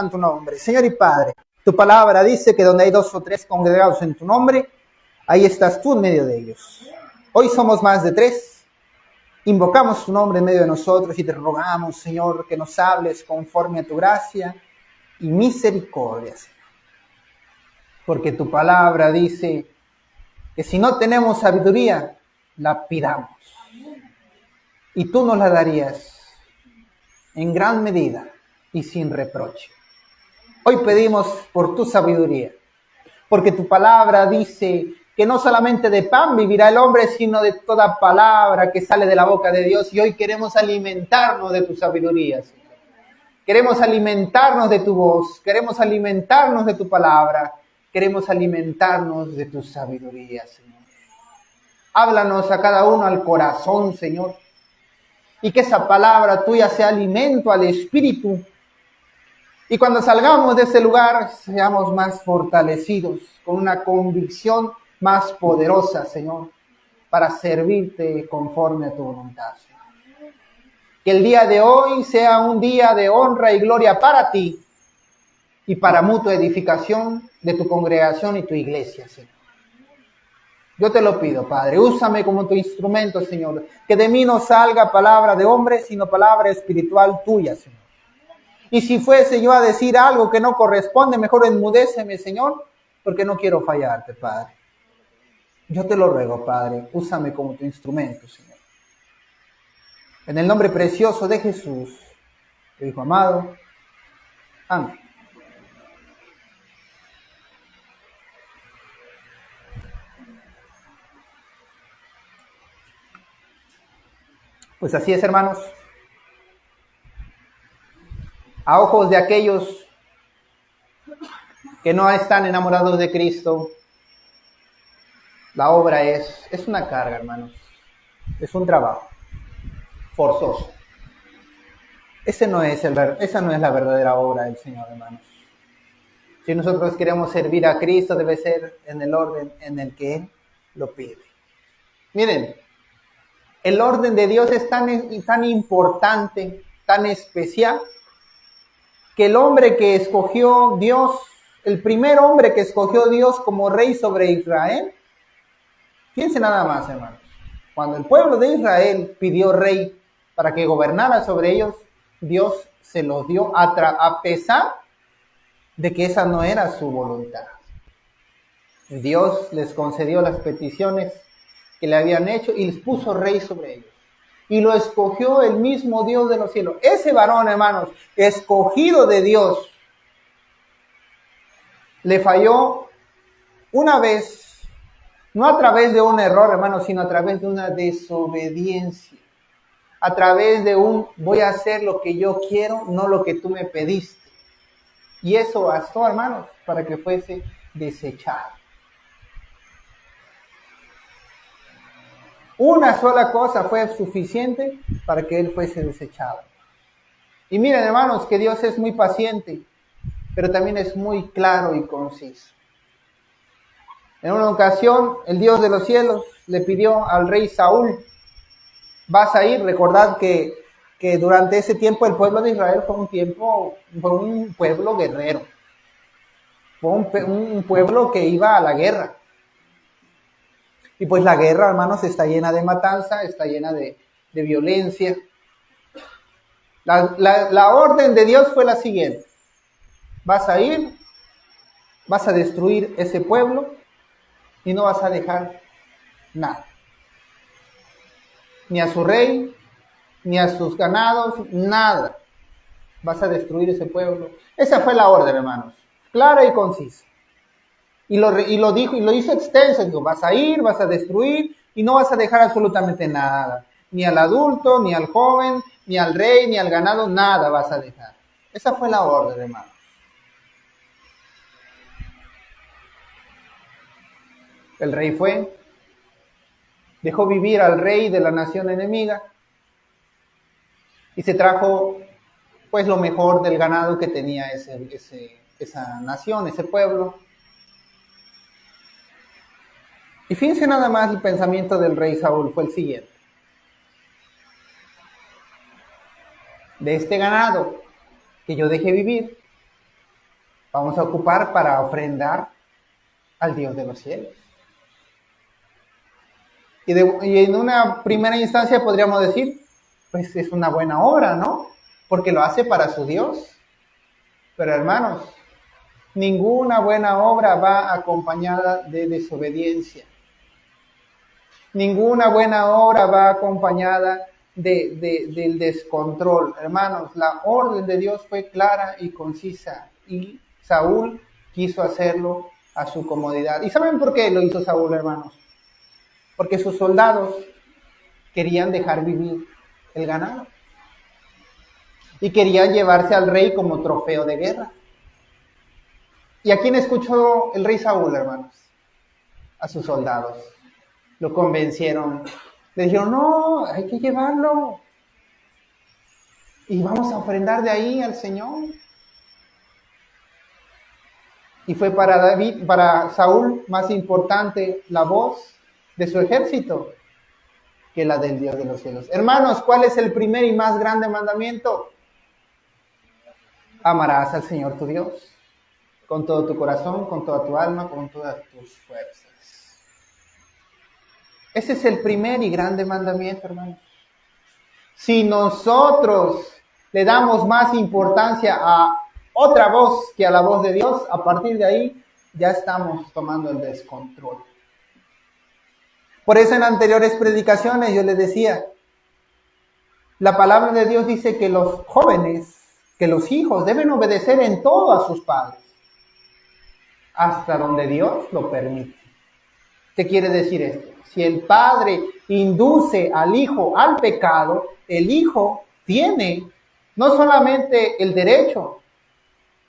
tu nombre. Señor y Padre, tu palabra dice que donde hay 2 o 3 congregados en tu nombre, ahí estás tú en medio de ellos. Hoy somos más de 3. Invocamos tu nombre en medio de nosotros y te rogamos, Señor, que nos hables conforme a tu gracia y misericordia, Señor. Porque tu palabra dice que si no tenemos sabiduría, la pidamos. Y tú nos la darías en gran medida y sin reproche. Hoy pedimos por tu sabiduría, porque tu palabra dice que no solamente de pan vivirá el hombre, sino de toda palabra que sale de la boca de Dios. Y hoy queremos alimentarnos de tu sabiduría, Señor. Queremos alimentarnos de tu voz, queremos alimentarnos de tu palabra, queremos alimentarnos de tu sabiduría, Señor. Háblanos a cada uno al corazón, Señor, y que esa palabra tuya sea alimento al espíritu. Y cuando salgamos de ese lugar, seamos más fortalecidos, con una convicción más poderosa, Señor, para servirte conforme a tu voluntad, Señor. Que el día de hoy sea un día de honra y gloria para ti y para mutua edificación de tu congregación y tu iglesia, Señor. Yo te lo pido, Padre, úsame como tu instrumento, Señor. Que de mí no salga palabra de hombre, sino palabra espiritual tuya, Señor. Y si fuese yo a decir algo que no corresponde, mejor enmudéceme, Señor, porque no quiero fallarte, Padre. Yo te lo ruego, Padre, úsame como tu instrumento, Señor. En el nombre precioso de Jesús, tu Hijo amado. Amén. Pues así es, hermanos. A ojos de aquellos que no están enamorados de Cristo, la obra es una carga, hermanos. Es un trabajo forzoso. Esa no es la verdadera obra del Señor, hermanos. Si nosotros queremos servir a Cristo, debe ser en el orden en el que Él lo pide. Miren, el orden de Dios es tan importante, tan especial, que el hombre que escogió Dios, el primer hombre que escogió Dios como rey sobre Israel, fíjense nada más, hermanos, cuando el pueblo de Israel pidió rey para que gobernara sobre ellos, Dios se los dio a pesar de que esa no era su voluntad. Dios les concedió las peticiones que le habían hecho y les puso rey sobre ellos. Y lo escogió el mismo Dios de los cielos. Ese varón, hermanos, escogido de Dios, le falló una vez, no a través de un error, hermanos, sino a través de una desobediencia. A través de voy a hacer lo que yo quiero, no lo que tú me pediste. Y eso bastó, hermanos, para que fuese desechado. Una sola cosa fue suficiente para que él fuese desechado. Y miren, hermanos, que Dios es muy paciente, pero también es muy claro y conciso. En una ocasión, el Dios de los cielos le pidió al rey Saúl: vas a ir. Recordad que durante ese tiempo el pueblo de Israel fue un pueblo guerrero. Fue un pueblo que iba a la guerra. Y pues la guerra, hermanos, está llena de matanza, está llena de violencia. La orden de Dios fue la siguiente: vas a ir, vas a destruir ese pueblo y no vas a dejar nada. Ni a su rey, ni a sus ganados, nada. Vas a destruir ese pueblo. Esa fue la orden, hermanos, clara y concisa. Y lo dijo, y lo hizo extenso. Dijo: vas a ir, vas a destruir y no vas a dejar absolutamente nada. Ni al adulto, ni al joven, ni al rey, ni al ganado, nada vas a dejar. Esa fue la orden, hermanos. El rey fue, dejó vivir al rey de la nación enemiga y se trajo pues lo mejor del ganado que tenía esa nación, ese pueblo. Y fíjense nada más, el pensamiento del rey Saúl fue el siguiente: de este ganado que yo dejé vivir, vamos a ocupar para ofrendar al Dios de los cielos. Y en una primera instancia podríamos decir, pues es una buena obra, ¿no? Porque lo hace para su Dios. Pero hermanos, ninguna buena obra va acompañada de desobediencia. Ninguna buena obra va acompañada del descontrol. Hermanos, la orden de Dios fue clara y concisa. Y Saúl quiso hacerlo a su comodidad. ¿Y saben por qué lo hizo Saúl, hermanos? Porque sus soldados querían dejar vivir el ganado. Y querían llevarse al rey como trofeo de guerra. ¿Y a quién escuchó el rey Saúl, hermanos? A sus soldados. Lo convencieron. Le dijeron, no, hay que llevarlo. Y vamos a ofrendar de ahí al Señor. Y fue para Saúl más importante la voz de su ejército que la del Dios de los cielos. Hermanos, ¿cuál es el primer y más grande mandamiento? Amarás al Señor tu Dios con todo tu corazón, con toda tu alma, con todas tus fuerzas. Ese es el primer y grande mandamiento, hermanos. Si nosotros le damos más importancia a otra voz que a la voz de Dios, a partir de ahí ya estamos tomando el descontrol. Por eso en anteriores predicaciones yo les decía, la palabra de Dios dice que los jóvenes, que los hijos deben obedecer en todo a sus padres, hasta donde Dios lo permite. ¿Qué quiere decir esto? Si el padre induce al hijo al pecado, el hijo tiene no solamente el derecho,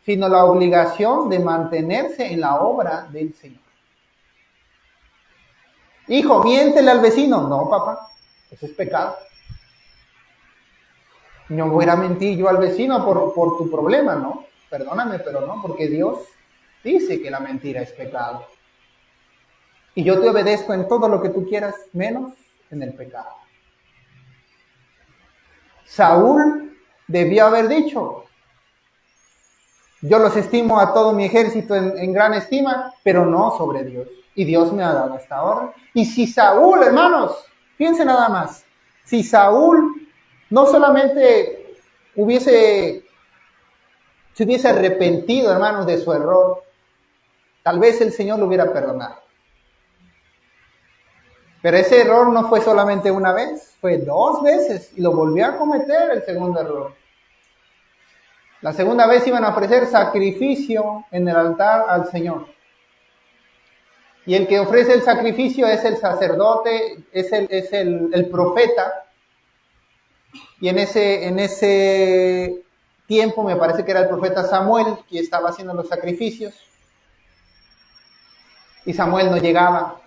sino la obligación de mantenerse en la obra del Señor. Hijo, miéntele al vecino. No, papá, eso es pecado. No voy a mentir yo al vecino por tu problema, ¿no? Perdóname, pero no, porque Dios dice que la mentira es pecado. Y yo te obedezco en todo lo que tú quieras, menos en el pecado. Saúl debió haber dicho, yo los estimo a todo mi ejército en gran estima, pero no sobre Dios. Y Dios me ha dado esta orden. Y si Saúl, hermanos, piensen nada más, si Saúl no solamente se hubiese arrepentido, hermanos, de su error, tal vez el Señor lo hubiera perdonado. Pero ese error no fue solamente una vez, fue 2 veces y lo volvió a cometer el segundo error. La segunda vez iban a ofrecer sacrificio en el altar al Señor. Y el que ofrece el sacrificio es el sacerdote, es el profeta. Y en ese tiempo me parece que era el profeta Samuel que estaba haciendo los sacrificios. Y Samuel no llegaba.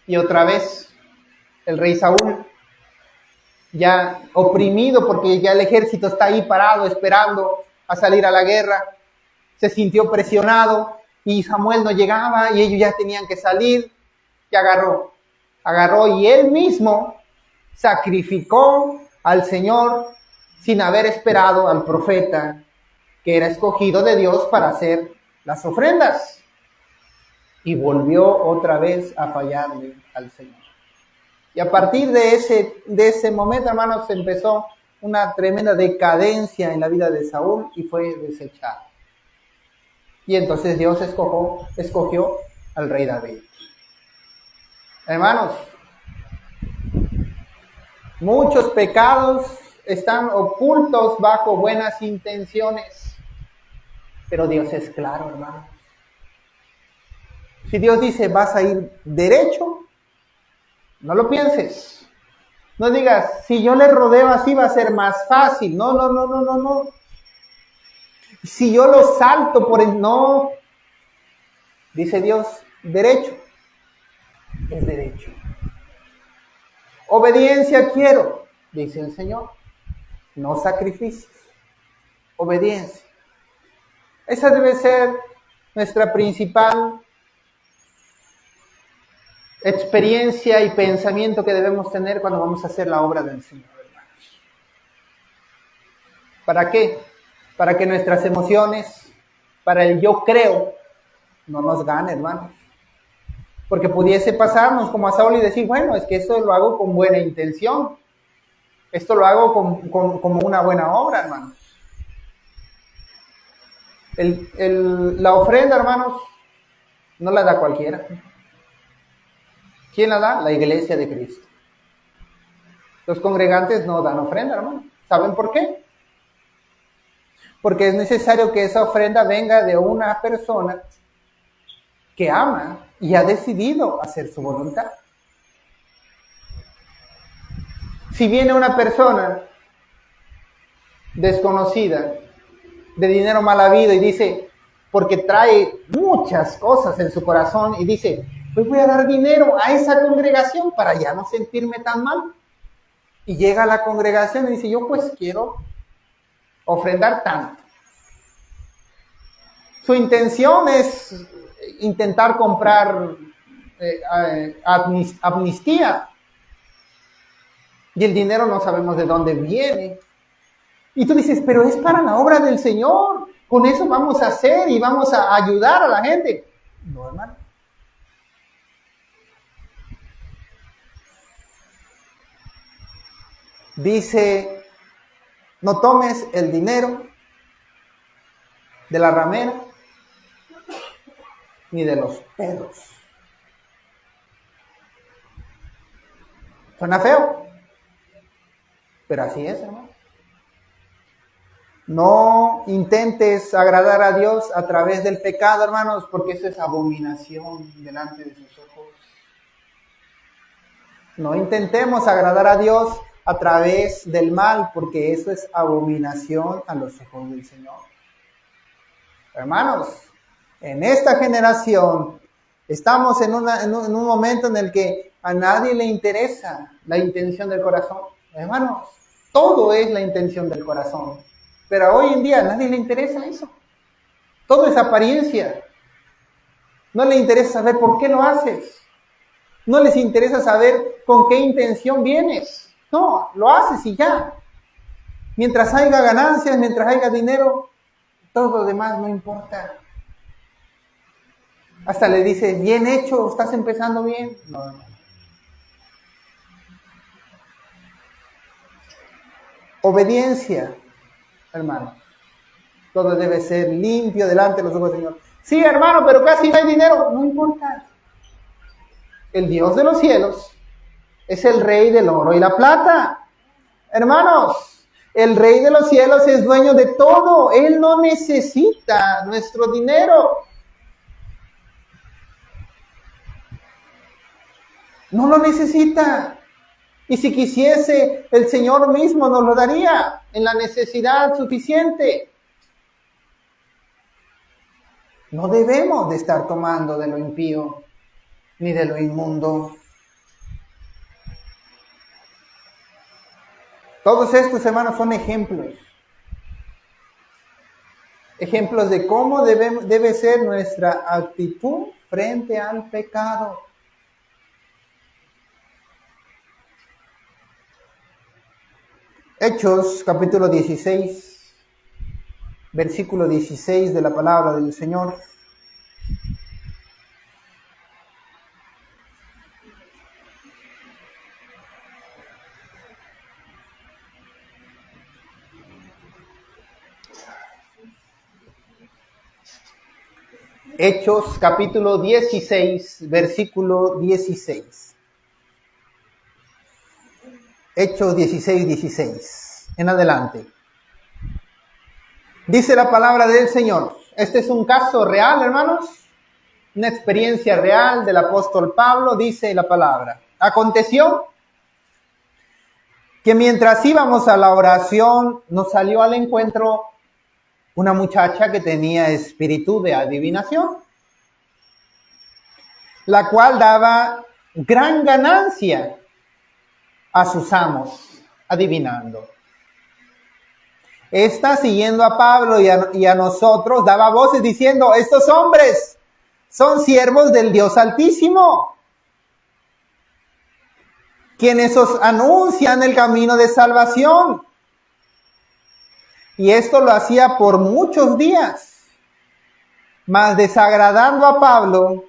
Y otra vez el rey Saúl, ya oprimido porque ya el ejército está ahí parado esperando a salir a la guerra, se sintió presionado y Samuel no llegaba y ellos ya tenían que salir, y agarró y él mismo sacrificó al Señor sin haber esperado al profeta que era escogido de Dios para hacer las ofrendas. Y volvió otra vez a fallarle al Señor. Y a partir de ese momento, hermanos, empezó una tremenda decadencia en la vida de Saúl y fue desechado. Y entonces Dios escogió al rey David. Hermanos, muchos pecados están ocultos bajo buenas intenciones, pero Dios es claro, hermanos. Si Dios dice, vas a ir derecho, no lo pienses. No digas, si yo le rodeo así va a ser más fácil. No. Si yo lo salto por el... No. Dice Dios, derecho. Es derecho. Obediencia quiero, dice el Señor. No sacrificios. Obediencia. Esa debe ser nuestra principal experiencia y pensamiento que debemos tener cuando vamos a hacer la obra del Señor, hermanos. ¿Para qué? Para que nuestras emociones, para el yo creo no nos gane, hermanos. Porque pudiese pasarnos como a Saúl y decir, bueno, es que esto lo hago con buena intención. Esto lo hago como una buena obra, hermanos. La ofrenda, hermanos, no la da cualquiera. ¿Quién la da? La iglesia de Cristo. Los congregantes no dan ofrenda, hermanos. ¿Saben por qué? Porque es necesario que esa ofrenda venga de una persona que ama y ha decidido hacer su voluntad. Si viene una persona desconocida, de dinero mal habido, y dice, porque trae muchas cosas en su corazón, y dice, pues voy a dar dinero a esa congregación para ya no sentirme tan mal. Y llega a la congregación y dice, yo pues quiero ofrendar tanto. Su intención es intentar comprar amnistía. Y el dinero no sabemos de dónde viene. Y tú dices, pero es para la obra del Señor. Con eso vamos a hacer y vamos a ayudar a la gente. No, hermano. Dice, no tomes el dinero de la ramera ni de los perros. Suena feo, pero así es, hermano. No intentes agradar a Dios a través del pecado, hermanos, porque eso es abominación delante de sus ojos. No intentemos agradar a Dios a través del mal, porque eso es abominación a los ojos del Señor. Hermanos, en esta generación estamos en un momento en el que a nadie le interesa la intención del corazón. Hermanos, todo es la intención del corazón. Pero hoy en día a nadie le interesa eso. Todo es apariencia. No le interesa saber por qué lo haces. No les interesa saber con qué intención vienes. No, lo haces y ya. Mientras haya ganancias, mientras haya dinero, todo lo demás no importa. Hasta le dice, bien hecho, estás empezando bien. No. Obediencia, hermano. Todo debe ser limpio delante de los ojos del Señor. Sí, hermano, pero casi no hay dinero. No importa. El Dios de los cielos es el Rey del oro y la plata. Hermanos, el Rey de los cielos es dueño de todo. Él no necesita nuestro dinero. No lo necesita. Y si quisiese, el Señor mismo nos lo daría en la necesidad suficiente. No debemos de estar tomando de lo impío ni de lo inmundo. Todos estos, hermanos, son ejemplos. Ejemplos de cómo debe ser nuestra actitud frente al pecado. Hechos, capítulo 16, versículo 16 de la palabra del Señor. Hechos, capítulo 16, versículo 16. Hechos 16, 16. En adelante. Dice la palabra del Señor. Este es un caso real, hermanos. Una experiencia real del apóstol Pablo. Dice la palabra. Aconteció que mientras íbamos a la oración, nos salió al encuentro una muchacha que tenía espíritu de adivinación, la cual daba gran ganancia a sus amos, adivinando. Esta, siguiendo a Pablo y a nosotros, daba voces diciendo, estos hombres son siervos del Dios Altísimo, quienes os anuncian el camino de salvación. Y esto lo hacía por muchos días. Mas desagradando a Pablo,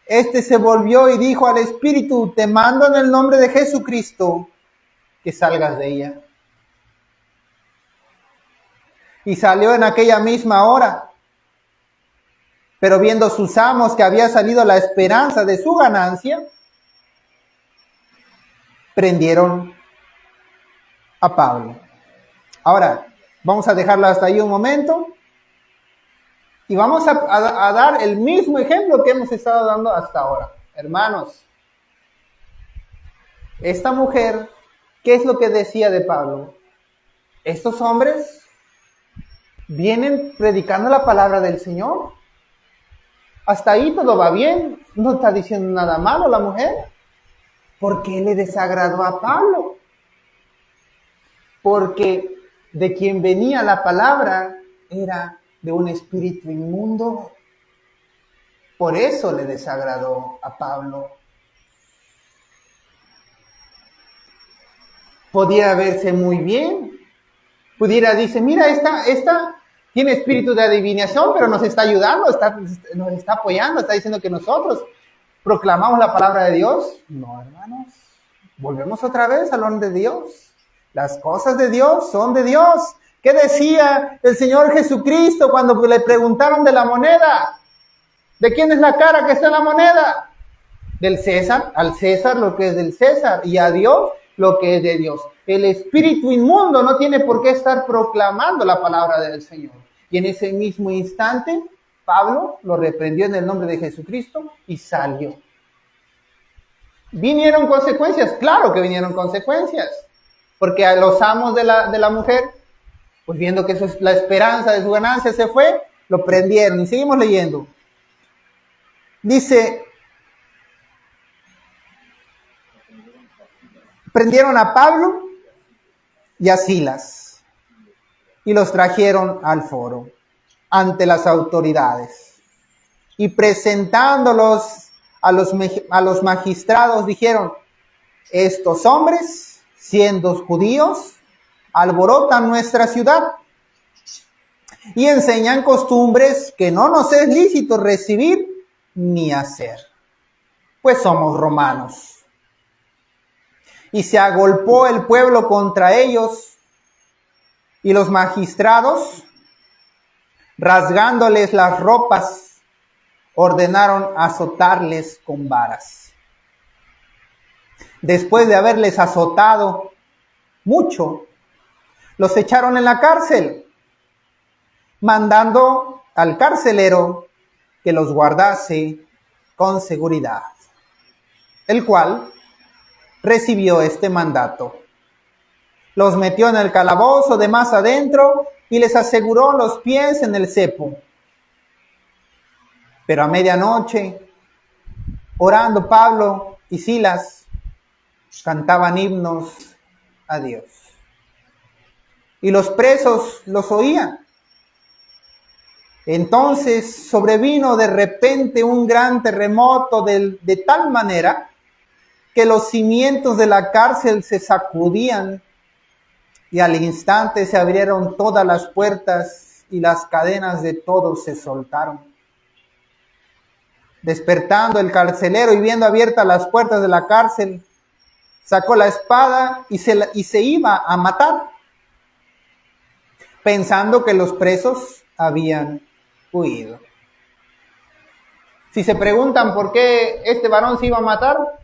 este se volvió y dijo al espíritu: te mando en el nombre de Jesucristo que salgas de ella. Y salió en aquella misma hora. Pero viendo sus amos que había salido la esperanza de su ganancia, prendieron a Pablo. Ahora, vamos a dejarlo hasta ahí un momento. Y vamos a dar el mismo ejemplo que hemos estado dando hasta ahora. Hermanos, esta mujer, ¿qué es lo que decía de Pablo? Estos hombres vienen predicando la palabra del Señor. Hasta ahí todo va bien. No está diciendo nada malo la mujer. ¿Por qué le desagradó a Pablo? Porque de quien venía la palabra era de un espíritu inmundo. Por eso le desagradó a Pablo. Podía verse muy bien. Pudiera decir, mira, esta tiene espíritu de adivinación, pero nos está ayudando, nos está apoyando, está diciendo que nosotros proclamamos la palabra de Dios. No, hermanos, volvemos otra vez al orden de Dios. Las cosas de Dios son de Dios. ¿Qué decía el Señor Jesucristo cuando le preguntaron de la moneda? ¿De quién es la cara que está en la moneda? Del César. Al César lo que es del César, y a Dios lo que es de Dios. El espíritu inmundo no tiene por qué estar proclamando la palabra del Señor. Y en ese mismo instante, Pablo lo reprendió en el nombre de Jesucristo y salió. ¿Vinieron consecuencias? Claro que vinieron consecuencias. Porque a los amos de la mujer, pues viendo que eso es la esperanza de su ganancia, se fue, lo prendieron. Y seguimos leyendo. Dice, prendieron a Pablo y a Silas y los trajeron al foro ante las autoridades. Y presentándolos a los magistrados, dijeron: estos hombres, siendo judíos, alborotan nuestra ciudad y enseñan costumbres que no nos es lícito recibir ni hacer, pues somos romanos. Y se agolpó el pueblo contra ellos, y los magistrados, rasgándoles las ropas, ordenaron azotarles con varas. Después de haberles azotado mucho, los echaron en la cárcel, mandando al carcelero que los guardase con seguridad, el cual recibió este mandato. Los metió en el calabozo de más adentro y les aseguró los pies en el cepo. Pero a medianoche, orando Pablo y Silas, cantaban himnos a Dios. Y los presos los oían. Entonces sobrevino de repente un gran terremoto de tal manera que los cimientos de la cárcel se sacudían, y al instante se abrieron todas las puertas y las cadenas de todos se soltaron. Despertando el carcelero y viendo abiertas las puertas de la cárcel, sacó la espada y se iba a matar, pensando que los presos habían huido. Si se preguntan por qué este varón se iba a matar,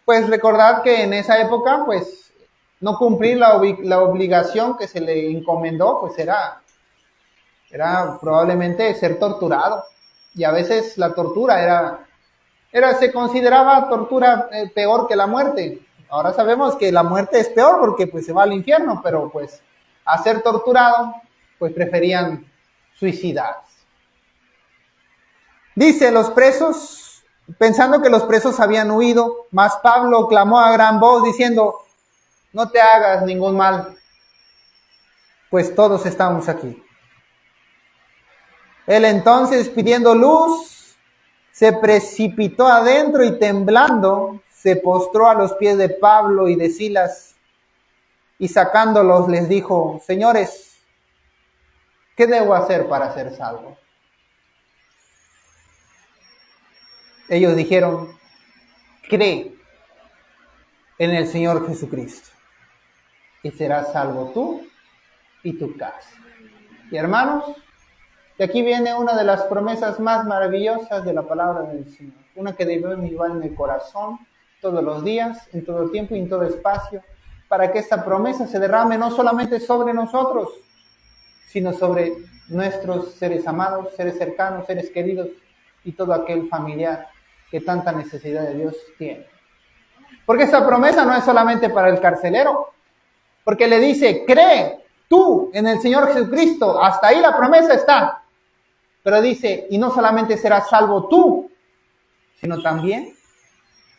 pues recordad que en esa época, pues, no cumplir la obligación que se le encomendó, pues era probablemente ser torturado. Y a veces la tortura se consideraba tortura peor que la muerte. Ahora sabemos que la muerte es peor porque pues se va al infierno, pero pues a ser torturado, pues preferían suicidarse. Dice, los presos, pensando que los presos habían huido, mas Pablo clamó a gran voz diciendo: no te hagas ningún mal, pues todos estamos aquí. Él entonces, pidiendo luz, se precipitó adentro y temblando, se postró a los pies de Pablo y de Silas, y sacándolos les dijo: señores, ¿qué debo hacer para ser salvo? Ellos dijeron, cree en el Señor Jesucristo y serás salvo tú y tu casa. Y hermanos, de aquí viene una de las promesas más maravillosas de la palabra del Señor. Una que debe llevar en el corazón todos los días, en todo tiempo y en todo espacio, para que esta promesa se derrame no solamente sobre nosotros, sino sobre nuestros seres amados, seres cercanos, seres queridos y todo aquel familiar que tanta necesidad de Dios tiene. Porque esta promesa no es solamente para el carcelero, porque le dice, cree tú en el Señor Jesucristo, hasta ahí la promesa está. Pero dice, y no solamente serás salvo tú, sino también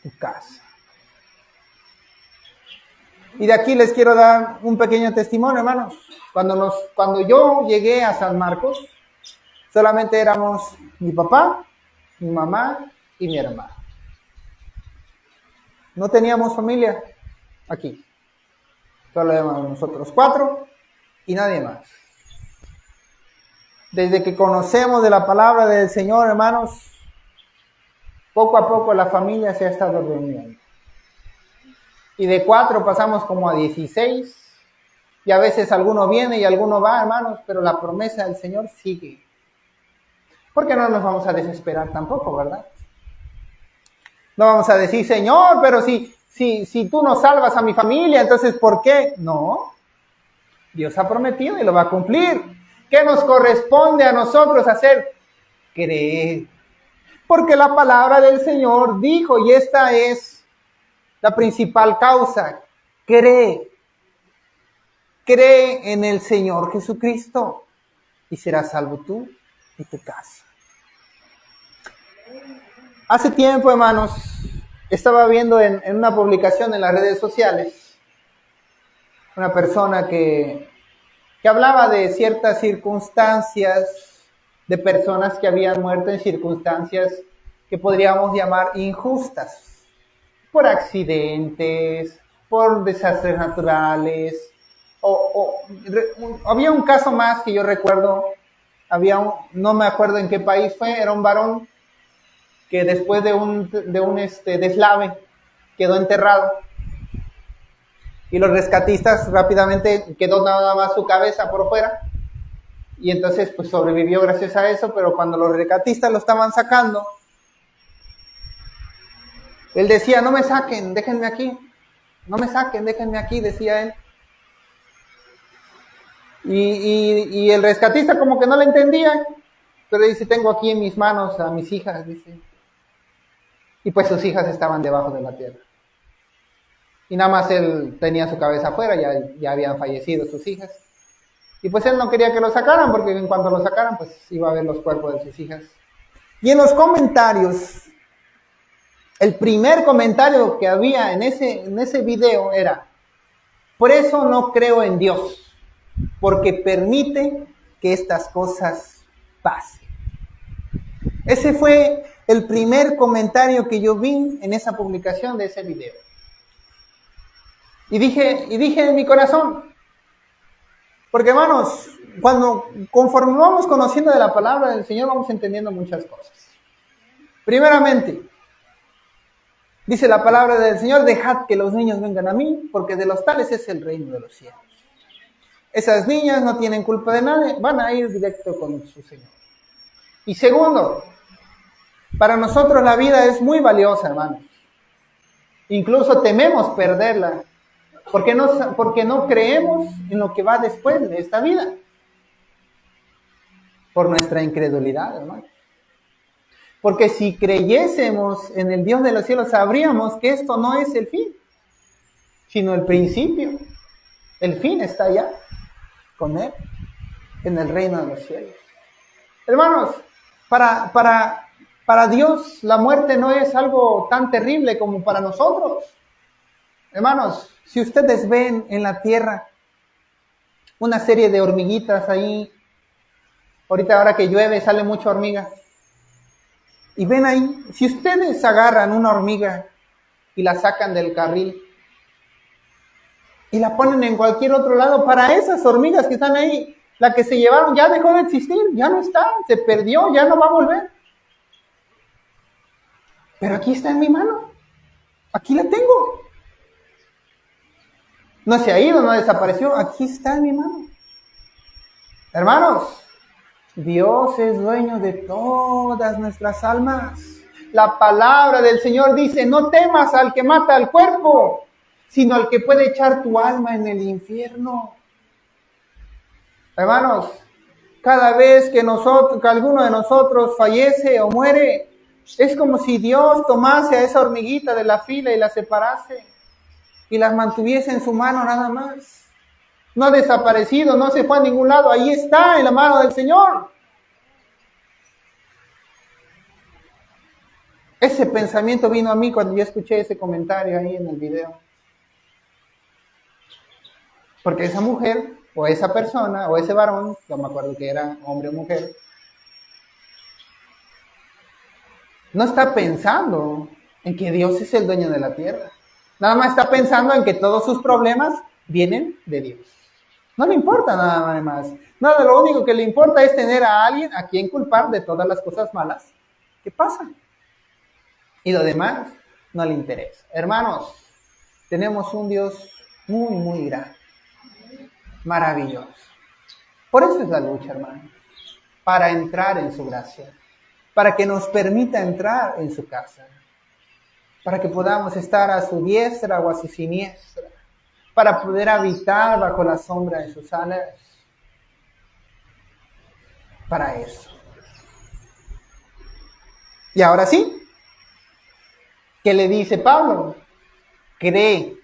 tu casa. Y de aquí les quiero dar un pequeño testimonio, hermanos. Cuando yo llegué a San Marcos, solamente éramos mi papá, mi mamá y mi hermano. No teníamos familia aquí. Solo éramos nosotros 4 y nadie más. Desde que conocemos de la palabra del Señor, hermanos, poco a poco la familia se ha estado reuniendo. Y de 4 pasamos como a 16. Y a veces alguno viene y alguno va, hermanos, pero la promesa del Señor sigue. Porque no nos vamos a desesperar tampoco, ¿verdad? No vamos a decir, Señor, pero si tú no salvas a mi familia, entonces ¿por qué? No. Dios ha prometido y lo va a cumplir. ¿Qué nos corresponde a nosotros hacer? Creer. Porque la palabra del Señor dijo, y esta es la principal causa, cree. Cree en el Señor Jesucristo y serás salvo tú y tu casa. Hace tiempo, hermanos, estaba viendo en una publicación en las redes sociales una persona que hablaba de ciertas circunstancias, de personas que habían muerto en circunstancias que podríamos llamar injustas, por accidentes, por desastres naturales, había un caso más que yo recuerdo, no me acuerdo en qué país fue, era un varón que después de un deslave quedó enterrado. Y los rescatistas rápidamente quedó nada más su cabeza por fuera. Y entonces pues sobrevivió gracias a eso, pero cuando los rescatistas lo estaban sacando, él decía, no me saquen, déjenme aquí. No me saquen, déjenme aquí, decía él. Y el rescatista como que no le entendía, pero dice, tengo aquí en mis manos a mis hijas, dice. Y pues sus hijas estaban debajo de la tierra. Y nada más él tenía su cabeza afuera, ya habían fallecido sus hijas. Y pues él no quería que lo sacaran, porque en cuanto lo sacaran, pues iba a ver los cuerpos de sus hijas. Y en los comentarios, el primer comentario que había en ese video era, por eso no creo en Dios, porque permite que estas cosas pasen. Ese fue el primer comentario que yo vi en esa publicación de ese video. Y dije en mi corazón, porque hermanos, conforme vamos conociendo de la palabra del Señor, vamos entendiendo muchas cosas. Primeramente, dice la palabra del Señor, dejad que los niños vengan a mí, porque de los tales es el reino de los cielos. Esas niñas no tienen culpa de nada, van a ir directo con su Señor. Y segundo, para nosotros la vida es muy valiosa, hermanos. Incluso tememos perderla, porque no creemos en lo que va después de esta vida. Por nuestra incredulidad, hermanos. Porque si creyésemos en el Dios de los cielos, sabríamos que esto no es el fin, sino el principio. El fin está allá, con Él, en el reino de los cielos. Hermanos, para Dios la muerte no es algo tan terrible como para nosotros. Hermanos, si ustedes ven en la tierra una serie de hormiguitas ahí, ahora que llueve sale mucha hormiga, y ven ahí, si ustedes agarran una hormiga y la sacan del carril y la ponen en cualquier otro lado, para esas hormigas que están ahí, la que se llevaron ya dejó de existir, ya no está, se perdió, ya no va a volver. Pero aquí está en mi mano. Aquí la tengo. No se ha ido, no desapareció. Aquí está en mi mano. Hermanos, Dios es dueño de todas nuestras almas. La palabra del Señor dice, no temas al que mata al cuerpo, sino al que puede echar tu alma en el infierno. Hermanos, cada vez que alguno de nosotros fallece o muere, es como si Dios tomase a esa hormiguita de la fila y la separase y las mantuviese en su mano nada más. No ha desaparecido, no se fue a ningún lado, ahí está en la mano del Señor. Ese pensamiento vino a mí cuando yo escuché ese comentario ahí en el video. Porque esa mujer, o esa persona, o ese varón, no me acuerdo que era hombre o mujer, no está pensando en que Dios es el dueño de la tierra. Nada más está pensando en que todos sus problemas vienen de Dios. No le importa nada más. Nada, lo único que le importa es tener a alguien a quien culpar de todas las cosas malas que pasan. Y lo demás no le interesa. Hermanos, tenemos un Dios muy, muy grande. Maravilloso. Por eso es la lucha, hermanos. Para entrar en su gracia. Para que nos permita entrar en su casa. Para que podamos estar a su diestra o a su siniestra. Para poder habitar bajo la sombra de sus alas. Para eso. Y ahora sí. ¿Qué le dice Pablo? Cree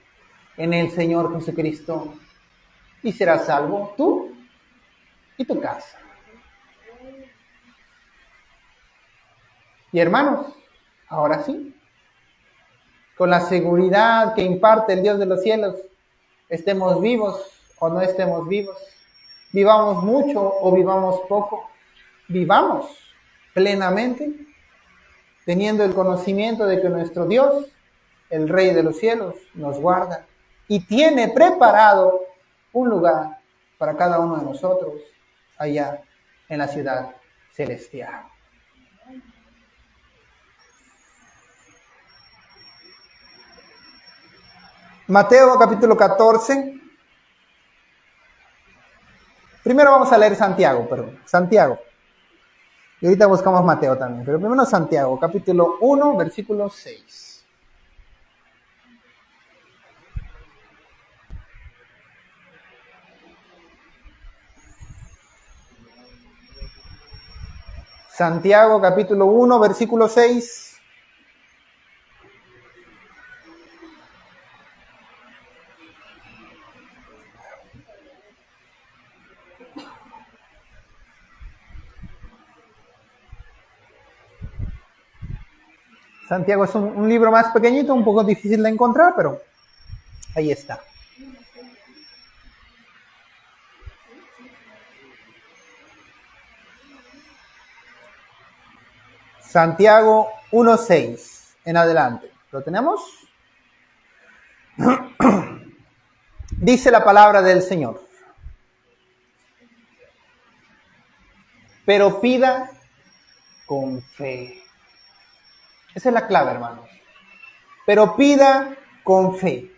en el Señor Jesucristo y serás salvo tú y tu casa. Y hermanos, ahora sí, con la seguridad que imparte el Dios de los cielos, estemos vivos o no estemos vivos, vivamos mucho o vivamos poco, vivamos plenamente, teniendo el conocimiento de que nuestro Dios, el Rey de los cielos, nos guarda y tiene preparado un lugar para cada uno de nosotros allá en la ciudad celestial. Mateo capítulo 14. Primero vamos a leer Santiago. Y ahorita buscamos Mateo también, pero primero Santiago, capítulo 1, versículo 6. Santiago, capítulo 1, versículo 6. Santiago es un libro más pequeñito, un poco difícil de encontrar, pero ahí está. Santiago 1:6 en adelante. ¿Lo tenemos? Dice la palabra del Señor. Pero pida con fe. Esa es la clave, hermanos. Pero pida con fe.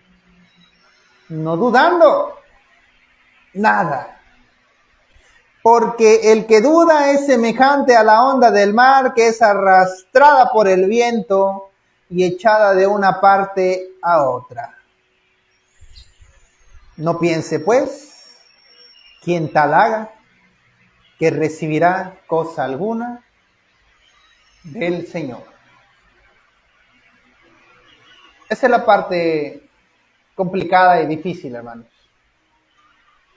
No dudando. Nada. Porque el que duda es semejante a la onda del mar que es arrastrada por el viento y echada de una parte a otra. No piense, pues, quien tal haga, que recibirá cosa alguna del Señor. Esa es la parte complicada y difícil, hermanos.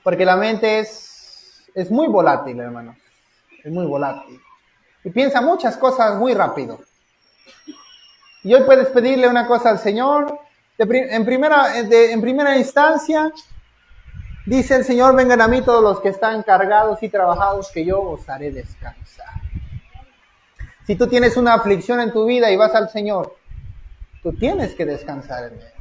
Porque la mente es muy volátil, hermanos. Es muy volátil. Y piensa muchas cosas muy rápido. Y hoy puedes pedirle una cosa al Señor. En primera instancia, dice el Señor, vengan a mí todos los que están cargados y trabajados, que yo os haré descansar. Si tú tienes una aflicción en tu vida y vas al Señor, tú tienes que descansar en Él.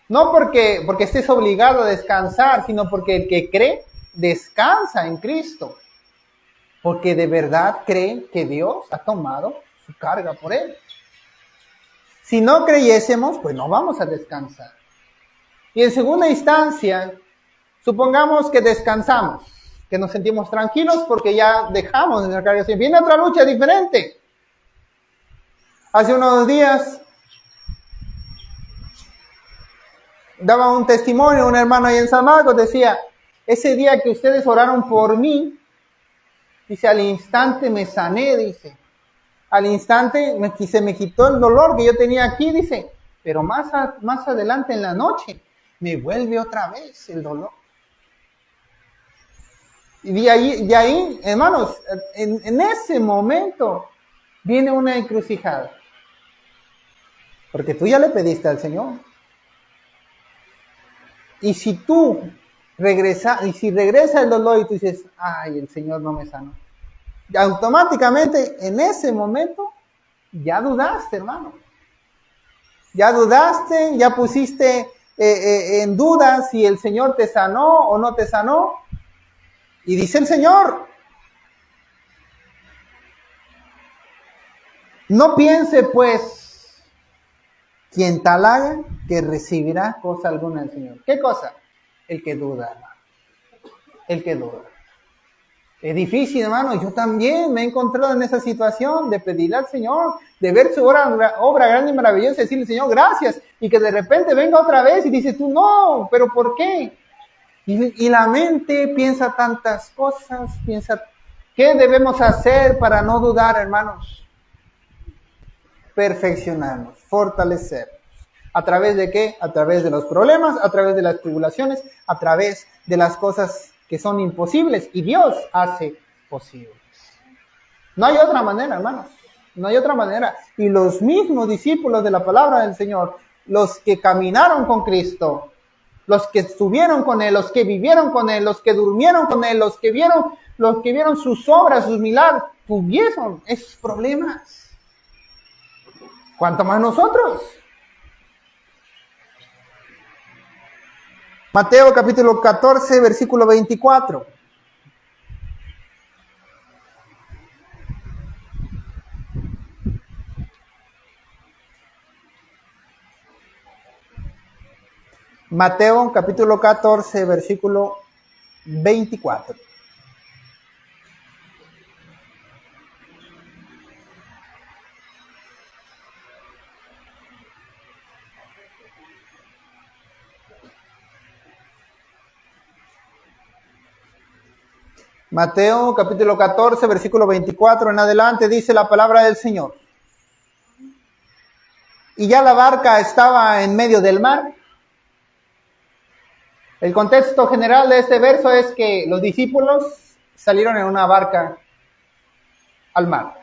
No porque estés obligado a descansar, sino porque el que cree, descansa en Cristo. Porque de verdad cree que Dios ha tomado su carga por él. Si no creyésemos, pues no vamos a descansar. Y en segunda instancia, supongamos que descansamos, que nos sentimos tranquilos porque ya dejamos de carga. Viene otra lucha diferente. Hace unos días daba un testimonio, un hermano ahí en San Marcos decía, ese día que ustedes oraron por mí, dice, al instante me sané, dice. Al instante se me quitó el dolor que yo tenía aquí, dice, pero más adelante en la noche me vuelve otra vez el dolor. Y de ahí, hermanos, en ese momento viene una encrucijada. Porque tú ya le pediste al Señor. Y si regresa el dolor y tú dices, ay, el Señor no me sanó. Y automáticamente, en ese momento, ya dudaste, hermano. Ya dudaste, ya pusiste en duda si el Señor te sanó o no te sanó. Y dice el Señor, no piense pues quien tal haga que recibirá cosa alguna del Señor. ¿Qué cosa? El que duda, hermano. El que duda. Es difícil, hermano. Yo también me he encontrado en esa situación de pedirle al Señor, de ver su obra grande y maravillosa, y decirle, Señor, gracias. Y que de repente venga otra vez y dice, tú no, pero ¿por qué? Y la mente piensa tantas cosas, piensa, ¿qué debemos hacer para no dudar, hermanos? Perfeccionarnos, fortalecernos. ¿A través de qué? A través de los problemas, a través de las tribulaciones, a través de las cosas que son imposibles y Dios hace posibles. No hay otra manera, hermanos. No hay otra manera. Y los mismos discípulos de la palabra del Señor, los que caminaron con Cristo, los que estuvieron con Él, los que vivieron con Él, los que durmieron con Él, los que vieron sus obras, sus milagros, tuvieron esos problemas. ¿Cuánto más nosotros? Mateo capítulo 14, versículo 24. Mateo capítulo 14, versículo 24. Mateo capítulo 14, versículo 24 en adelante dice la palabra del Señor. Y ya la barca estaba en medio del mar. El contexto general de este verso es que los discípulos salieron en una barca al mar.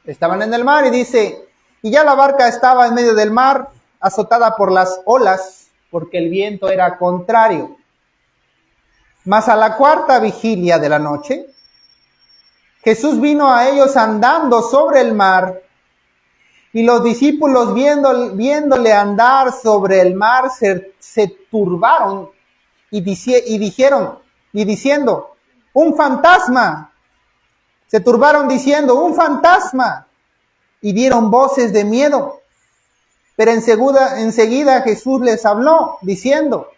Estaban en el mar y dice, y ya la barca estaba en medio del mar, azotada por las olas, porque el viento era contrario. Mas a la cuarta vigilia de la noche, Jesús vino a ellos andando sobre el mar, y los discípulos viéndole andar sobre el mar se turbaron y diciendo, un fantasma. Se turbaron diciendo, un fantasma, y dieron voces de miedo. Pero enseguida Jesús les habló, diciendo,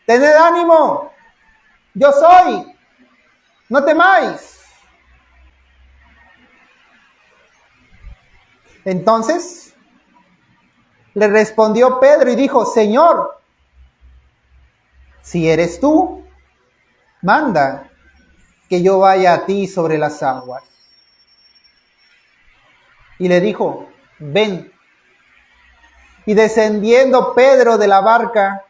tened ánimo, yo soy, no temáis. Entonces le respondió Pedro y dijo, Señor, si eres tú, manda que yo vaya a ti sobre las aguas. Y le dijo, ven. Y descendiendo Pedro de la barca,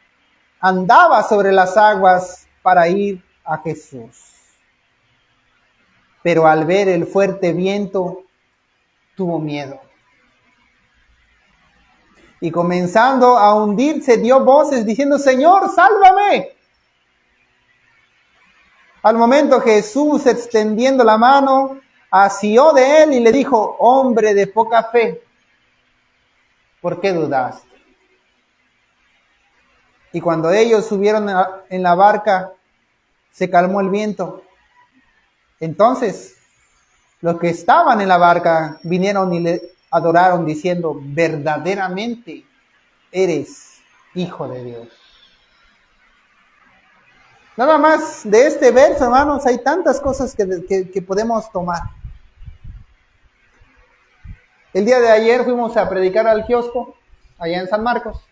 andaba sobre las aguas para ir a Jesús. Pero al ver el fuerte viento, tuvo miedo. Y comenzando a hundirse, dio voces diciendo, Señor, sálvame. Al momento Jesús, extendiendo la mano, asió de él y le dijo, hombre de poca fe, ¿por qué dudaste? Y cuando ellos subieron en la barca, se calmó el viento. Entonces, los que estaban en la barca vinieron y adoraron diciendo, verdaderamente eres Hijo de Dios. Nada más de este verso, hermanos, hay tantas cosas que podemos tomar. El día de ayer fuimos a predicar al kiosco, allá en San Marcos.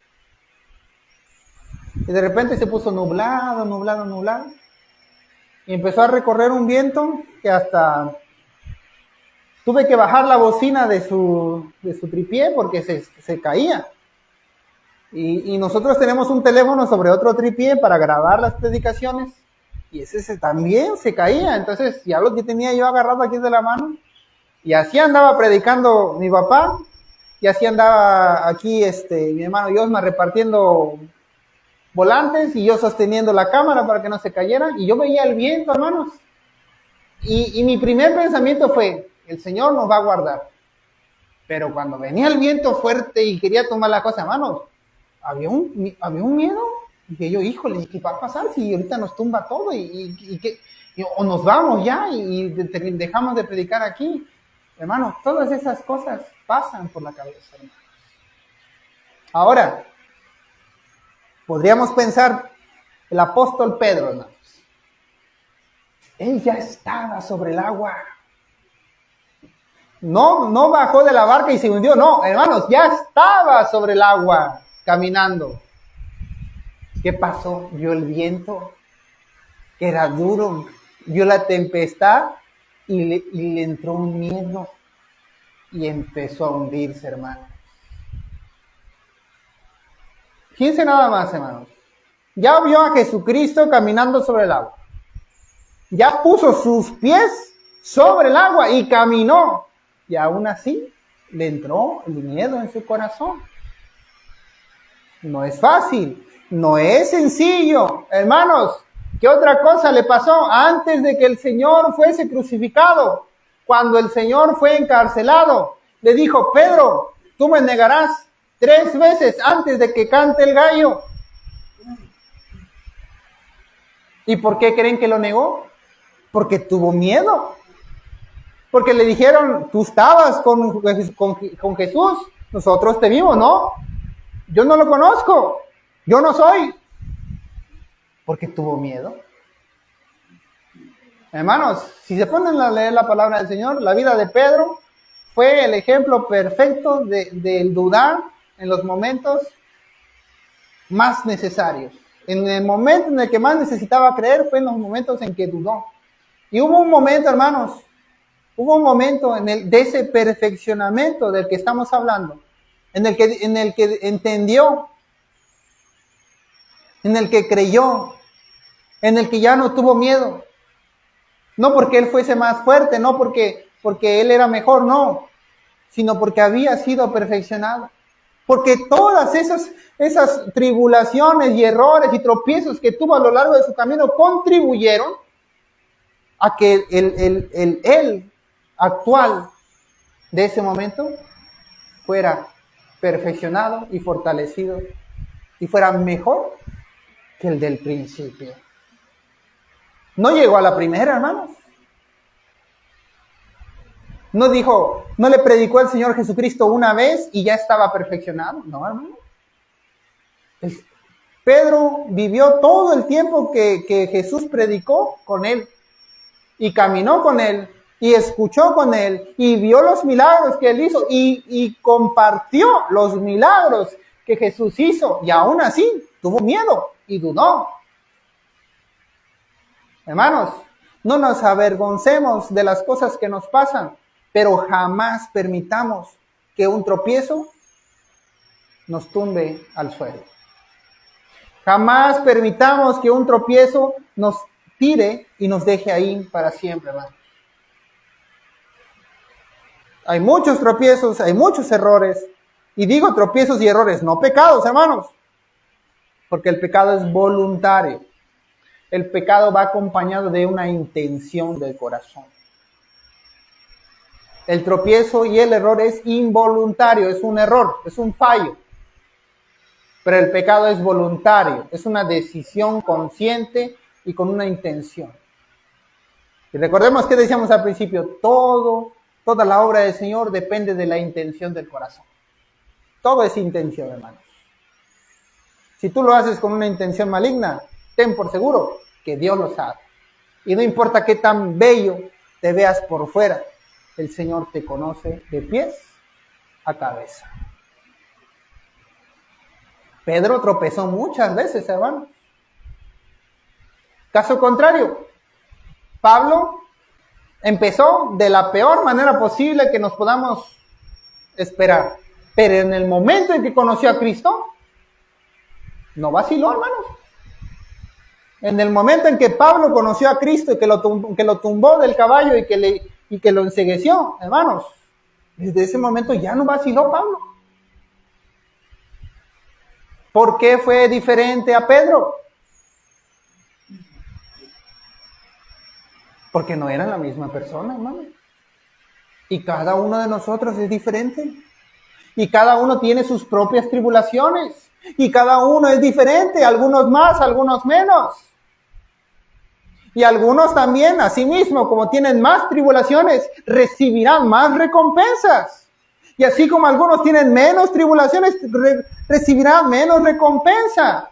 Y de repente se puso nublado. Y empezó a recorrer un viento que hasta tuve que bajar la bocina de su tripié porque se caía. Y nosotros tenemos un teléfono sobre otro tripié para grabar las predicaciones. Y ese también se caía. Entonces ya lo que tenía yo agarrado aquí de la mano. Y así andaba predicando mi papá. Y así andaba aquí mi hermano Yosma repartiendo volantes y yo sosteniendo la cámara para que no se cayera. Y yo veía el viento, hermanos. Y mi primer pensamiento fue, el Señor nos va a guardar. Pero cuando venía el viento fuerte y quería tomar la cosa, hermanos, había un miedo. Dije yo, híjole, ¿qué va a pasar si ahorita nos tumba todo? O nos vamos ya y dejamos de predicar aquí. Hermanos, todas esas cosas pasan por la cabeza, hermanos. Ahora, podríamos pensar, el apóstol Pedro, hermanos, él ya estaba sobre el agua. No bajó de la barca y se hundió, no, hermanos, ya estaba sobre el agua, caminando. ¿Qué pasó? Vio el viento, que era duro, vio la tempestad y le entró un miedo y empezó a hundirse, hermanos. Fíjense nada más, hermanos. Ya vio a Jesucristo caminando sobre el agua. Ya puso sus pies sobre el agua y caminó. Y aún así le entró el miedo en su corazón. No es fácil, no es sencillo. Hermanos, ¿qué otra cosa le pasó antes de que el Señor fuese crucificado? Cuando el Señor fue encarcelado, le dijo, Pedro, tú me negarás 3 veces antes de que cante el gallo. ¿Y por qué creen que lo negó? Porque tuvo miedo. Porque le dijeron, tú estabas con Jesús, nosotros te vimos, ¿no? Yo no lo conozco, yo no soy. Porque tuvo miedo. Hermanos, si se ponen a leer la palabra del Señor, la vida de Pedro fue el ejemplo perfecto del dudar en los momentos más necesarios. En el momento en el que más necesitaba creer fue en los momentos en que dudó. Y hubo un momento, hermanos, de ese perfeccionamiento del que estamos hablando, en el que entendió, en el que creyó, en el que ya no tuvo miedo. No porque él fuese más fuerte, no porque él era mejor, no, sino porque había sido perfeccionado. Porque todas esas tribulaciones y errores y tropiezos que tuvo a lo largo de su camino contribuyeron a que él actual de ese momento fuera perfeccionado y fortalecido y fuera mejor que el del principio. No llegó a la primera, hermanos. No le predicó al Señor Jesucristo una vez y ya estaba perfeccionado. No, hermano. Pedro vivió todo el tiempo que Jesús predicó con él y caminó con él y escuchó con él y vio los milagros que él hizo y compartió los milagros que Jesús hizo y aún así tuvo miedo y dudó. Hermanos, no nos avergoncemos de las cosas que nos pasan, pero jamás permitamos que un tropiezo nos tumbe al suelo. Jamás permitamos que un tropiezo nos tire y nos deje ahí para siempre, hermanos. Hay muchos tropiezos, hay muchos errores. Y digo tropiezos y errores, no pecados, hermanos. Porque el pecado es voluntario. El pecado va acompañado de una intención del corazón. El tropiezo y el error es involuntario, es un error, es un fallo. Pero el pecado es voluntario, es una decisión consciente y con una intención. Y recordemos que decíamos al principio, todo Toda la obra del Señor depende de la intención del corazón. Todo es intención, hermanos. Si tú lo haces con una intención maligna, ten por seguro que Dios lo sabe. Y no importa qué tan bello te veas por fuera, el Señor te conoce de pies a cabeza. Pedro tropezó muchas veces, hermanos. Caso contrario, Pablo empezó de la peor manera posible que nos podamos esperar. Pero en el momento en que conoció a Cristo, no vaciló, hermanos. En el momento en que Pablo conoció a Cristo y que lo tumbó del caballo y que lo encegueció, hermanos, desde ese momento ya no vaciló Pablo. ¿Por qué fue diferente a Pedro? Porque no eran la misma persona, hermano. Y cada uno de nosotros es diferente. Y cada uno tiene sus propias tribulaciones. Y cada uno es diferente, algunos más, algunos menos. Y algunos también, asimismo, como tienen más tribulaciones, recibirán más recompensas. Y así como algunos tienen menos tribulaciones, recibirán menos recompensa.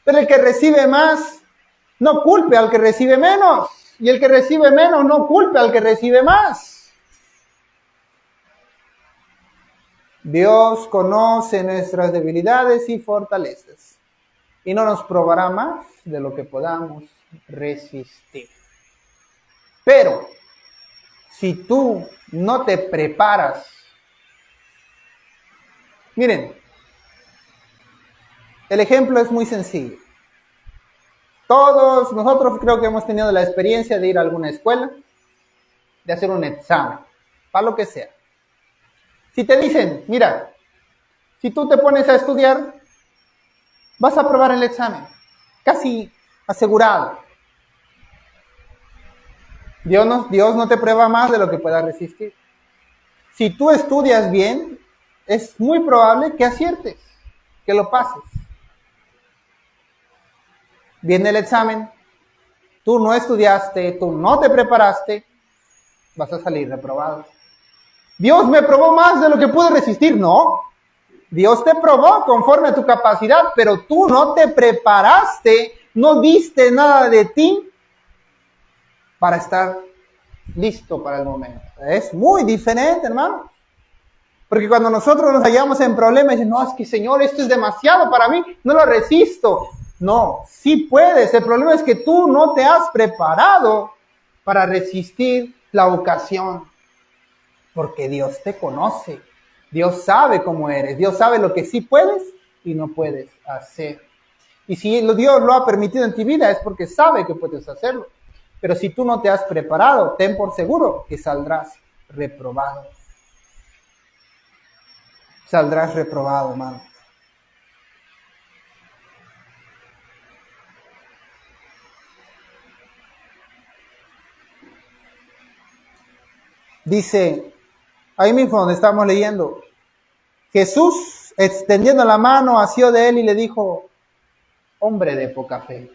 Pero el que recibe más, no culpe al que recibe menos. Y el que recibe menos, no culpe al que recibe más. Dios conoce nuestras debilidades y fortalezas. Y no nos probará más de lo que podamos resistir. Pero, si tú no te preparas, miren, el ejemplo es muy sencillo. Todos nosotros creo que hemos tenido la experiencia de ir a alguna escuela, de hacer un examen, para lo que sea. Si te dicen, mira, si tú te pones a estudiar, vas a aprobar el examen, casi asegurado. Dios no te prueba más de lo que puedas resistir. Si tú estudias bien, es muy probable que aciertes, que lo pases. Viene el examen, tú no estudiaste, tú no te preparaste, vas a salir reprobado. Dios me probó más de lo que pude resistir. No, Dios te probó conforme a tu capacidad, pero tú no te preparaste, no diste nada de ti para estar listo para el momento. Es muy diferente, hermano. Porque cuando nosotros nos hallamos en problemas, dicen, no, es que Señor, esto es demasiado para mí, no lo resisto. No, sí puedes. El problema es que tú no te has preparado para resistir la ocasión. Porque Dios te conoce. Dios sabe cómo eres. Dios sabe lo que sí puedes y no puedes hacer. Y si Dios lo ha permitido en tu vida es porque sabe que puedes hacerlo. Pero si tú no te has preparado, ten por seguro que saldrás reprobado. Saldrás reprobado, hermano. Dice, ahí mismo donde estamos leyendo, Jesús, extendiendo la mano, asió de él y le dijo, hombre de poca fe.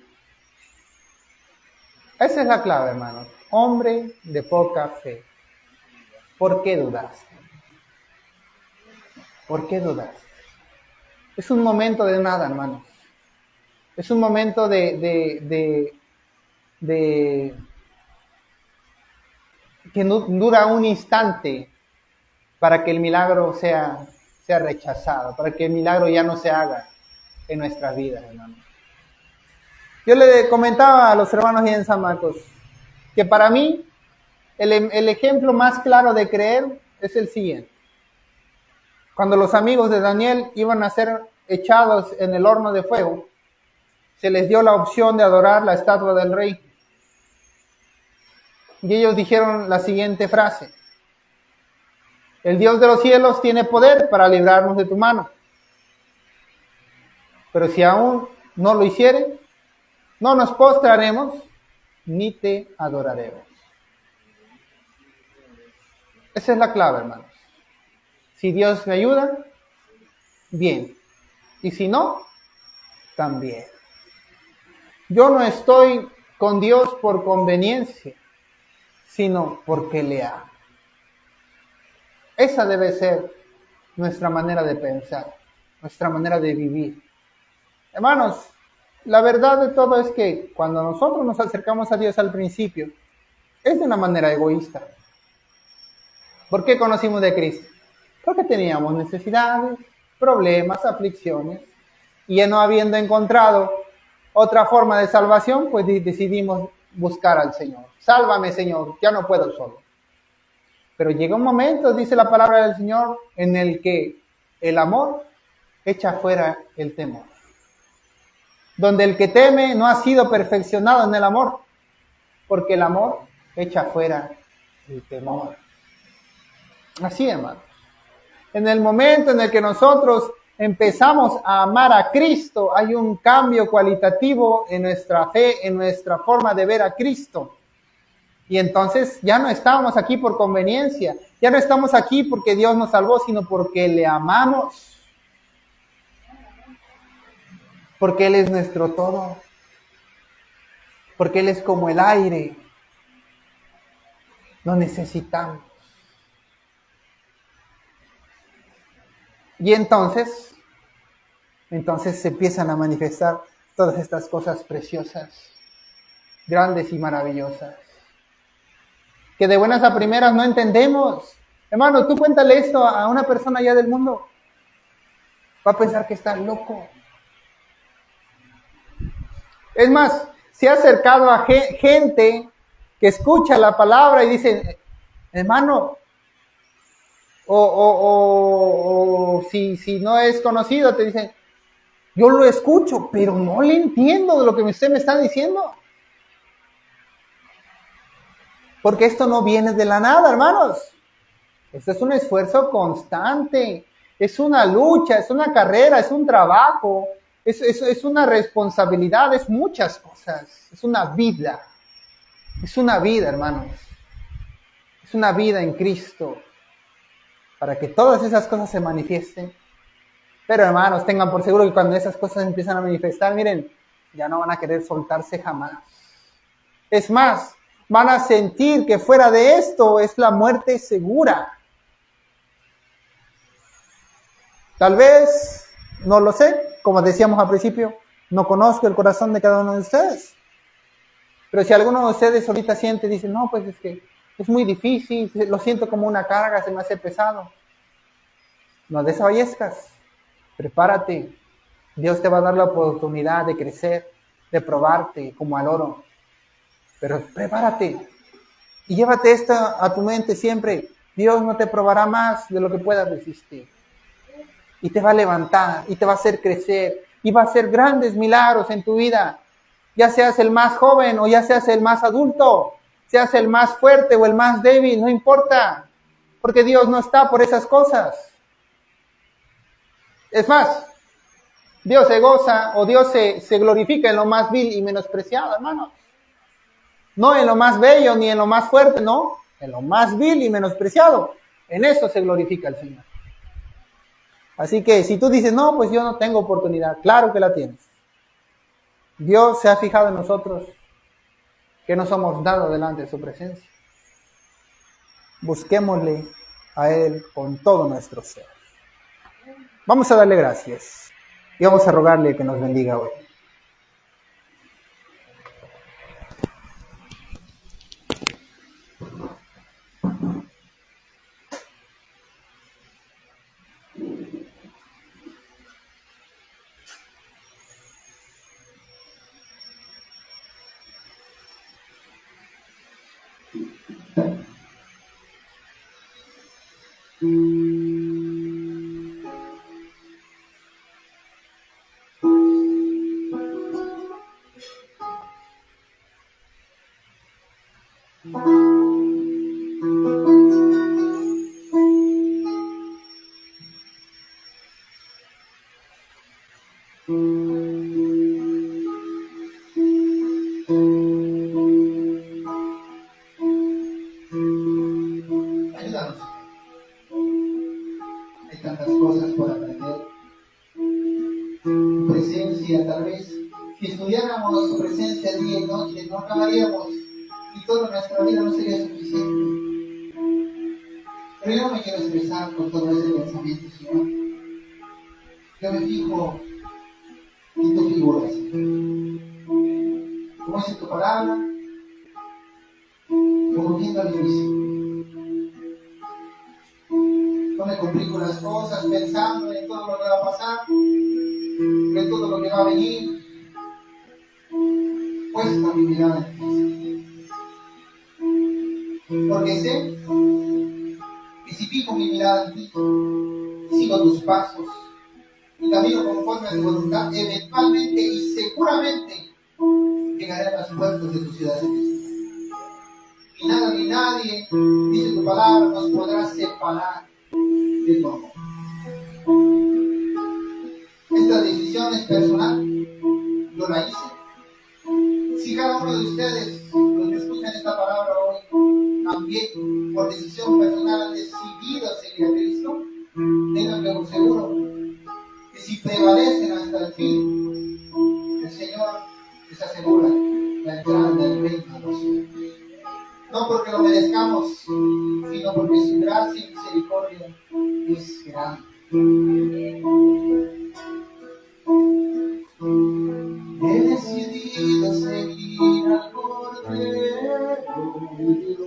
Esa es la clave, hermano. Hombre de poca fe. ¿Por qué dudaste? ¿Por qué dudaste? Es un momento de nada, hermanos. Es un momento de que no dura un instante para que el milagro sea rechazado, para que el milagro ya no se haga en nuestras vidas, hermanos. Yo le comentaba a los hermanos ahí en San Marcos que para mí el ejemplo más claro de creer es el siguiente. Cuando los amigos de Daniel iban a ser echados en el horno de fuego, se les dio la opción de adorar la estatua del rey. Y ellos dijeron la siguiente frase: el Dios de los cielos tiene poder para librarnos de tu mano. Pero si aún no lo hiciere, no nos postraremos ni te adoraremos. Esa es la clave, hermanos. Si Dios me ayuda, bien. Y si no, también. Yo no estoy con Dios por conveniencia, sino porque le amo. Esa debe ser nuestra manera de pensar, nuestra manera de vivir. Hermanos, la verdad de todo es que cuando nosotros nos acercamos a Dios al principio, es de una manera egoísta. ¿Por qué conocimos de Cristo? Porque teníamos necesidades, problemas, aflicciones, y ya no habiendo encontrado otra forma de salvación, pues decidimos buscar al Señor. Sálvame, Señor, ya no puedo solo. Pero llega un momento, dice la palabra del Señor, en el que el amor echa fuera el temor. Donde el que teme no ha sido perfeccionado en el amor, porque el amor echa fuera el temor. Así, hermanos. En el momento en el que nosotros empezamos a amar a Cristo, hay un cambio cualitativo en nuestra fe, en nuestra forma de ver a Cristo. Y entonces ya no estamos aquí por conveniencia, ya no estamos aquí porque Dios nos salvó, sino porque le amamos. Porque Él es nuestro todo. Porque Él es como el aire. Lo necesitamos. Y entonces se empiezan a manifestar todas estas cosas preciosas, grandes y maravillosas, que de buenas a primeras no entendemos. Hermano, tú cuéntale esto a una persona allá del mundo, va a pensar que estás loco. Es más, se ha acercado a gente que escucha la palabra y dice, hermano, o si no es conocido, te dicen, yo lo escucho, pero no le entiendo de lo que usted me está diciendo. Porque esto no viene de la nada, hermanos. Esto es un esfuerzo constante, es una lucha, es una carrera, es un trabajo, es una responsabilidad, es muchas cosas, es una vida, hermanos. Es una vida en Cristo, para que todas esas cosas se manifiesten. Pero hermanos, tengan por seguro que cuando esas cosas empiezan a manifestar, miren, ya no van a querer soltarse jamás. Es más, van a sentir que fuera de esto es la muerte segura. Tal vez, no lo sé, como decíamos al principio, no conozco el corazón de cada uno de ustedes. Pero si alguno de ustedes ahorita siente, dice, no, pues es que es muy difícil, lo siento como una carga, se me hace pesado. No desfallezcas, prepárate. Dios te va a dar la oportunidad de crecer, de probarte como al oro. Pero prepárate y llévate esto a tu mente siempre. Dios no te probará más de lo que puedas resistir. Y te va a levantar, y te va a hacer crecer, y va a hacer grandes milagros en tu vida. Ya seas el más joven o ya seas el más adulto, seas el más fuerte o el más débil, no importa. Porque Dios no está por esas cosas. Es más, Dios se goza o Dios se glorifica en lo más vil y menospreciado, hermanos. No en lo más bello ni en lo más fuerte, no. En lo más vil y menospreciado. En eso se glorifica el Señor. Así que si tú dices, no, pues yo no tengo oportunidad, claro que la tienes. Dios se ha fijado en nosotros que no somos nada delante de su presencia. Busquémosle a Él con todo nuestro ser. Vamos a darle gracias y vamos a rogarle que nos bendiga hoy. Ayúdanos. Hay tantas cosas por aprender. Tu presencia, tal vez, si estudiáramos tu presencia día y noche, no acabaríamos y toda nuestra vida no sería suficiente. Pero yo no me quiero estresar con todo ese pensamiento, Señor. Yo me fijo en tu figura, Señor. Como dice tu palabra, como viendo al inicio. No me complico las cosas pensando en todo lo que va a pasar, en todo lo que va a venir. Puesta mi mirada en ti. Porque sé que si fijo mi mirada en ti, sigo tus pasos y camino conforme a tu voluntad, eventualmente y seguramente llegaré a las puertas de tu ciudad celestial. Ni nada ni nadie, dice tu palabra, nos podrá separar de tu amor. Esta decisión es personal, yo la hice. Si cada uno de ustedes, los que escuchan esta palabra hoy, también por decisión personal han decidido seguir a Cristo, tengan que por seguro que si prevalecen hasta el fin, el Señor les asegura la entrada en el reino de los cielos. No porque lo merezcamos, sino porque su gracia y misericordia es grande. He decidido seguir al Cordero de Dios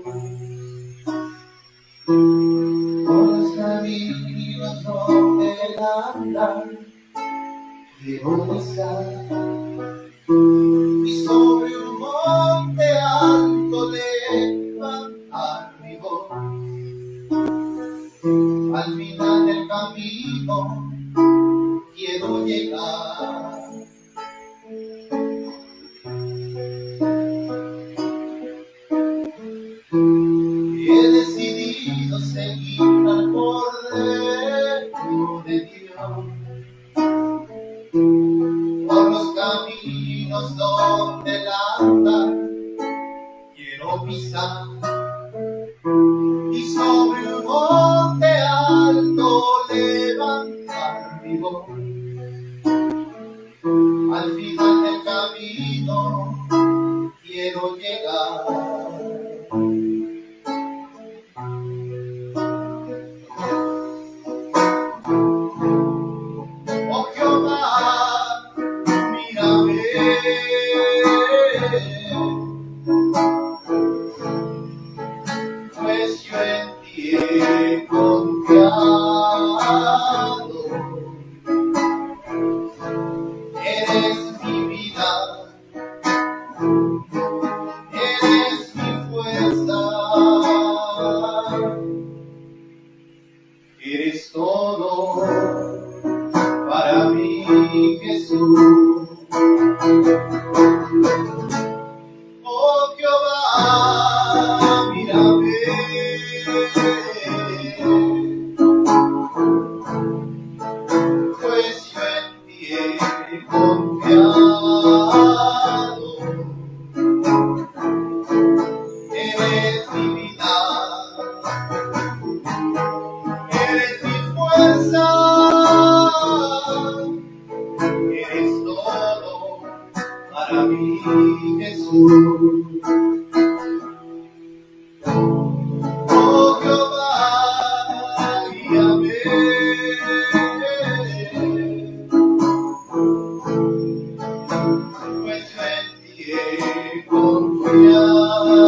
por los caminos donde él anda. Quiero pasar y sobre un monte alto levantar mi voz. Al final del camino quiero llegar. He decidido seguir al Cordero de Dios por los caminos donde él anda. Quiero pisar y sobre un monte alto levantar mi voz. Al final del camino quiero llegar. Oh Jehová, mírame, pues yo en ti he confiado. Eres mi vida, eres mi fuerza, eres todo para mí, Jesús. Oh Jehová, mírame, pues yo en ti he confiado. Eres mi vida, eres mi fuerza, eres todo para mí, Jesús. Oh Jehová, guíame, pues yo en ti he confiado.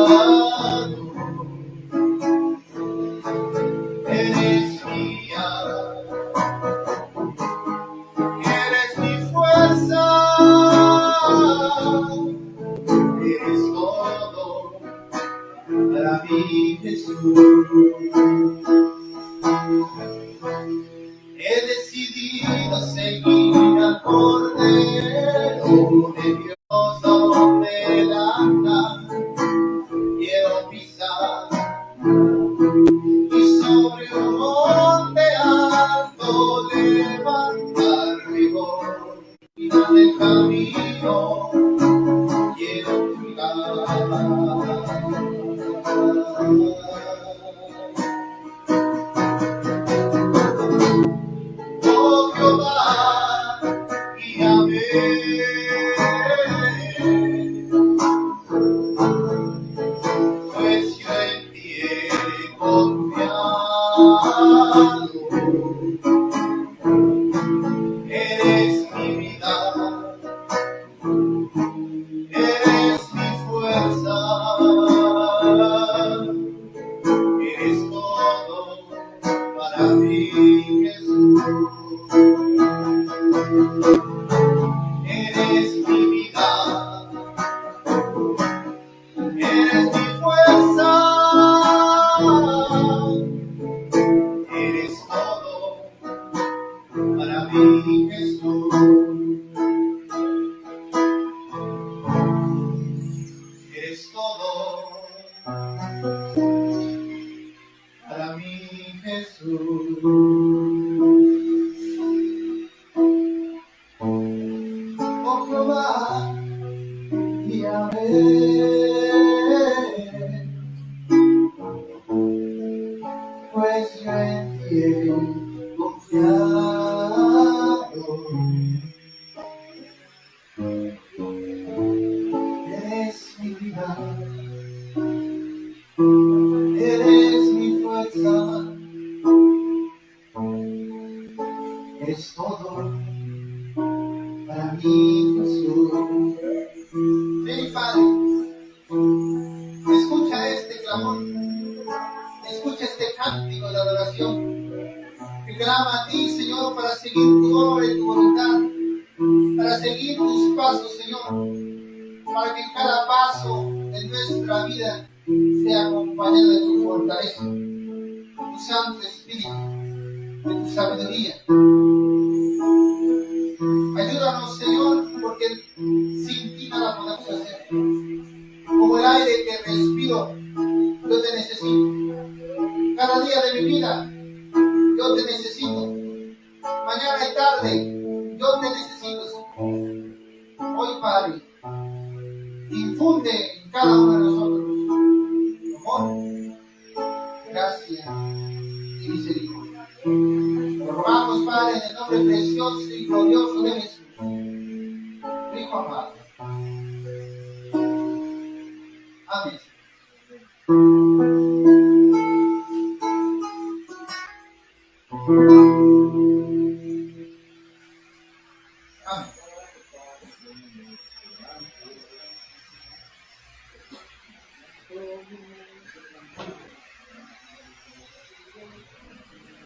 Eres mía, eres mi fuerza, eres todo para mí, Jesús. He decidido seguir al Cordero de Dios donde él anda. Quiero pisar y sobre un monte alto levantar mi voz. Final del camino quiero llegar. Oh Jehová, Eres mi vida, eres mi fuerza, eres todo para mí, Jesús. Eres mi vida, eres mi fuerza, eres todo para mí, Jesús. Eres todo para mí, Jesús. Oh Jehová, Yahvé, pues yo en ti he confiado. Eres mi vida, eres mi fuerza, eres todo para mí, Jesús. Ven, Padre, escucha este clamor, escucha este cántico de adoración que clama a ti, Señor, para seguir tu obra y tu voluntad, para seguir tus pasos, Señor, para que cada paso de nuestra vida sea acompañado de tu fortaleza, de tu Santo Espíritu, de tu sabiduría. Ayúdanos, Señor, porque sin ti nada podemos hacer. Como el aire que respiro, yo te necesito. Cada día de mi vida, yo te necesito. Mañana y tarde, yo te necesito. Hoy, Padre, infunde en cada uno de nosotros amor, gracia y misericordia. Lo rogamos, Padre, en el nombre precioso y glorioso de Jesús, tu Hijo amado. Amén. Amén.